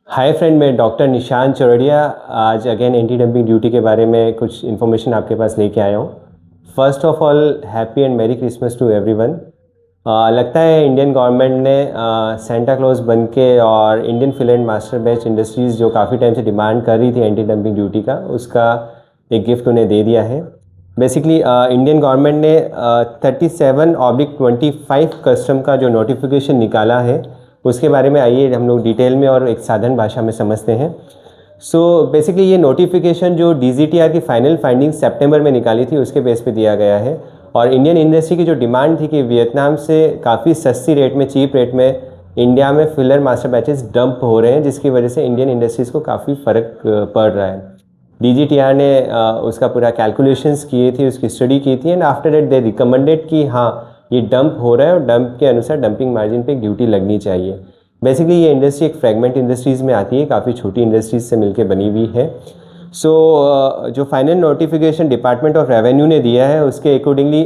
Hi friend, मैं doctor निशान चौरड़िया आज अगेन एंटी डंपिंग ड्यूटी के बारे में कुछ इन्फॉर्मेशन आपके पास लेके आया हूँ। First of all happy and merry Christmas to everyone. लगता है इंडियन गवर्नमेंट ने सेंटा क्लॉज बन के और Indian fill and master batch industries जो काफ़ी टाइम से डिमांड कर रही थी एंटी डंपिंग ड्यूटी का, उसका एक गिफ्ट उन्हें दे दिया है। बेसिकली इंडियन गवर्नमेंट ने 37/25 कस्टम का जो नोटिफिकेशन निकाला है उसके बारे में आइए हम लोग डिटेल में और एक साधारण भाषा में समझते हैं। सो बेसिकली ये नोटिफिकेशन जो DGTR की फाइनल फाइंडिंग सितंबर में निकाली थी उसके बेस पे दिया गया है। और इंडियन इंडस्ट्री की जो डिमांड थी कि वियतनाम से काफ़ी सस्ती रेट में, चीप रेट में इंडिया में फिलर मास्टर बैचेस डंप हो रहे हैं, जिसकी वजह से इंडियन इंडस्ट्रीज़ को काफ़ी फ़र्क पड़ रहा है। DGTR ने उसका पूरा कैलकुलेशंस किए थे, उसकी स्टडी की थी and after that they recommended कि हाँ ये डंप हो रहा है और डंप के अनुसार डंपिंग मार्जिन पे ड्यूटी लगनी चाहिए। बेसिकली ये इंडस्ट्री एक फ्रेगमेंट इंडस्ट्रीज़ में आती है, काफ़ी छोटी इंडस्ट्रीज से मिलकर बनी हुई है। जो final notification department of revenue ने दिया है उसके accordingly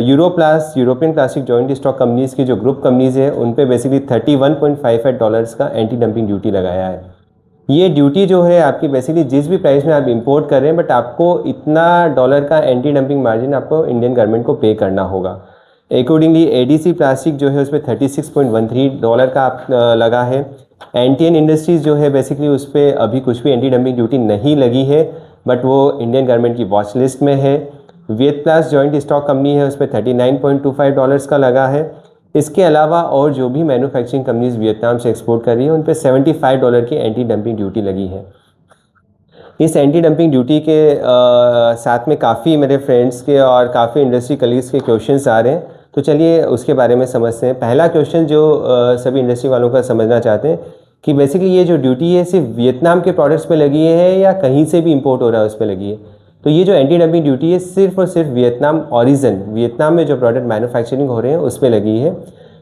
European plastic joint stock companies की जो ग्रुप कंपनीज़ है उन पे बेसिकली $31.58 का एंटी डंपिंग ड्यूटी लगाया है। ये ड्यूटी जो है आपकी बेसिकली जिस भी प्राइस में आप इंपोर्ट कर रहे हैं, बट आपको इतना डॉलर का एंटी डंपिंग मार्जिन आपको इंडियन गवर्नमेंट को पे करना होगा। अकॉर्डिंगली ADC प्लास्टिक जो है उस पर $36.13 का लगा है। एंटीएन इंडस्ट्रीज़ जो है बेसिकली उस पर अभी कुछ भी एंटी डंपिंग ड्यूटी नहीं लगी है, बट वो इंडियन गवर्नमेंट की वॉच लिस्ट में है। वियत प्लास जॉइंट स्टॉक कंपनी है उस पर $39.25 का लगा है। इसके अलावा और जो भी मैन्युफैक्चरिंग कंपनीज वियतनाम से एक्सपोर्ट कर रही है उन पे $75 की एंटी डंपिंग ड्यूटी लगी है। इस एंटी डंपिंग ड्यूटी के साथ में काफ़ी मेरे फ्रेंड्स के और काफ़ी इंडस्ट्री कलीग्स के क्वेश्चंस आ रहे हैं, तो चलिए उसके बारे में समझते हैं। पहला क्वेश्चन जो सभी इंडस्ट्री वालों का समझना चाहते हैं कि बेसिकली ये जो ड्यूटी है सिर्फ वियतनाम के प्रोडक्ट्स पे लगी है या कहीं से भी इंपोर्ट हो रहा है उस पर लगी है। तो ये जो एंटी डंपिंग ड्यूटी है सिर्फ और सिर्फ वियतनाम ओरिजिन, वियतनाम में जो प्रोडक्ट मैन्युफैक्चरिंग हो रहे हैं उस पर लगी है।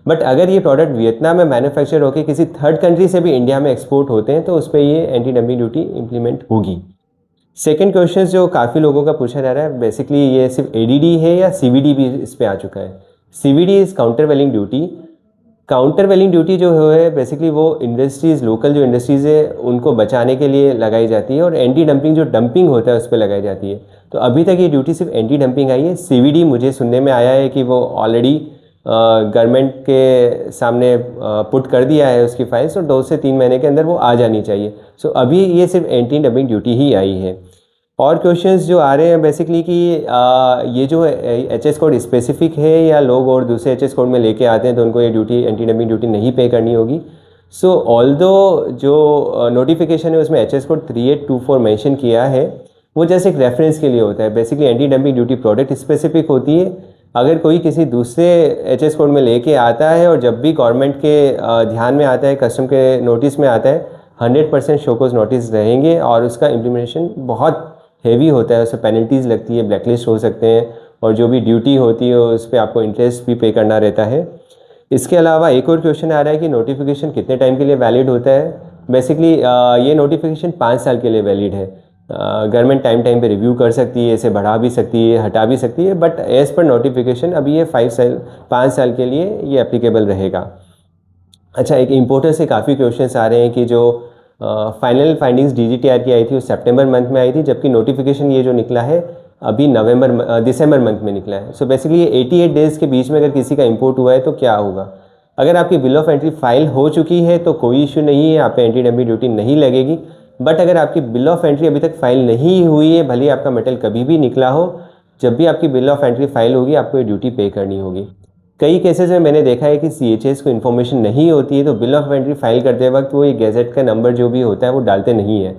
बट अगर ये प्रोडक्ट वियतनाम में मैन्युफैक्चर होकर किसी थर्ड कंट्री से भी इंडिया में एक्सपोर्ट होते हैं तो उस पर ये एंटी डंपिंग ड्यूटी इंप्लीमेंट होगी। सेकेंड क्वेश्चन जो काफ़ी लोगों का पूछा जा रहा है, बेसिकली ये सिर्फ ADD है या CVD भी इस पर आ चुका है। CVD is countervailing duty. Countervailing duty जो है बेसिकली वो इंडस्ट्रीज़, लोकल जो इंडस्ट्रीज़ है उनको बचाने के लिए लगाई जाती है और एंटी डंपिंग जो डंपिंग होता है उस पर लगाई जाती है। तो अभी तक ये ड्यूटी सिर्फ एंटी डंपिंग आई है। CVD मुझे सुनने में आया है कि वो ऑलरेडी गवर्नमेंट के सामने पुट कर दिया है उसकी फाइल्स, और 2 से 3 महीने के अंदर वो आ जानी चाहिए। सो अभी ये सिर्फ एंटी डंपिंग ड्यूटी ही आई है। और क्वेश्चंस जो आ रहे हैं बेसिकली कि ये जो HS कोड स्पेसिफिक है या लोग और दूसरे HS कोड में लेके आते हैं तो उनको ये ड्यूटी, एंटी डंपिंग ड्यूटी नहीं पे करनी होगी। सो ऑल्दो जो नोटिफिकेशन है उसमें HS कोड 3824 मेंशन किया है, वो जैसे एक रेफरेंस के लिए होता है। Basically anti dumping duty product specific होती है। अगर कोई किसी दूसरे HS कोड में लेके आता है और जब भी गवर्नमेंट के ध्यान में आता है, कस्टम के नोटिस में आता है, 100% शोकोज नोटिस रहेंगे और उसका इम्प्लीमेंटेशन बहुत हेवी होता है, उसमें पेनल्टीज़ लगती है, ब्लैकलिस्ट हो सकते हैं और जो भी ड्यूटी होती है उस पर आपको इंटरेस्ट भी पे करना रहता है। इसके अलावा एक और क्वेश्चन आ रहा है कि नोटिफिकेशन कितने टाइम के लिए वैलिड होता है। बेसिकली ये नोटिफिकेशन 5 साल के लिए वैलिड है। गवर्नमेंट टाइम टाइम पे रिव्यू कर सकती है, इसे बढ़ा भी सकती है, हटा भी सकती है, बट एज़ पर नोटिफिकेशन अभी ये 5 साल के लिए ये एप्लीकेबल रहेगा। अच्छा, एक इम्पोर्टर से काफ़ी क्वेश्चंस आ रहे हैं कि जो फाइनल फाइंडिंग्स DGTR की आई थी वो सितंबर मंथ में आई थी, जबकि नोटिफिकेशन ये जो निकला है अभी दिसंबर मंथ में निकला है। सो बेसिकली ये 88 डेज़ के बीच में अगर किसी का इंपोर्ट हुआ है तो क्या होगा। अगर आपकी बिल ऑफ एंट्री फाइल हो चुकी है तो कोई इशू नहीं है, आप पे एंटी डंपिंग ड्यूटी नहीं लगेगी। बट अगर आपकी बिल ऑफ एंट्री अभी तक फाइल नहीं हुई है, भले आपका मेटल कभी भी निकला हो, जब भी आपकी बिल ऑफ एंट्री फाइल होगी आपको ये ड्यूटी पे करनी होगी। कई केसेस में मैंने देखा है कि CHS को इन्फॉर्मेशन नहीं होती है तो बिल ऑफ एंट्री फाइल करते वक्त वो ये गैजेट का नंबर जो भी होता है वो डालते नहीं है।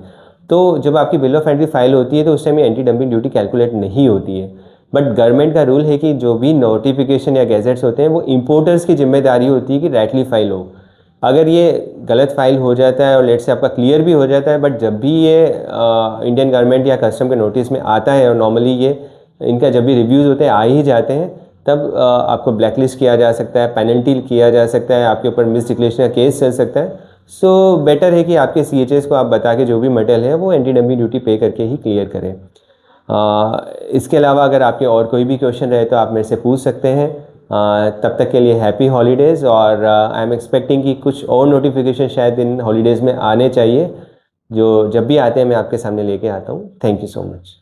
तो जब आपकी बिल ऑफ एंट्री फाइल होती है तो उस टाइम ये एंटी डंपिंग ड्यूटी कैलकुलेट नहीं होती है। बट गवर्नमेंट का रूल है कि जो भी नोटिफिकेशन या गैजेट्स होते हैं वो इंपोर्टर्स की जिम्मेदारी होती है कि राइटली फाइल हो। अगर ये गलत फाइल हो जाता है और लेट से आपका क्लियर भी हो जाता है, बट जब भी ये इंडियन गवर्नमेंट या कस्टम के नोटिस में आता है और नॉर्मली ये इनका जब भी रिव्यूज़ होते हैं आ ही जाते हैं, तब आपको ब्लैकलिस्ट किया जा सकता है, पेनल्टी किया जा सकता है, आपके ऊपर मिस डिक्लेरेशन का केस चल सकता है। सो बेटर है कि आपके CHS को आप बता के जो भी मटेरियल है वो एंटी डंपिंग ड्यूटी पे करके ही क्लियर करें। इसके अलावा अगर आपके और कोई भी क्वेश्चन रहे तो आप मेरे से पूछ सकते हैं। तब तक के लिए हैप्पी हॉलीडेज़, और आई एम एक्सपेक्टिंग कि कुछ और नोटिफिकेशन शायद इन हॉलीडेज़ में आने चाहिए, जो जब भी आते हैं मैं आपके सामने लेके आता हूँ। Thank you so much.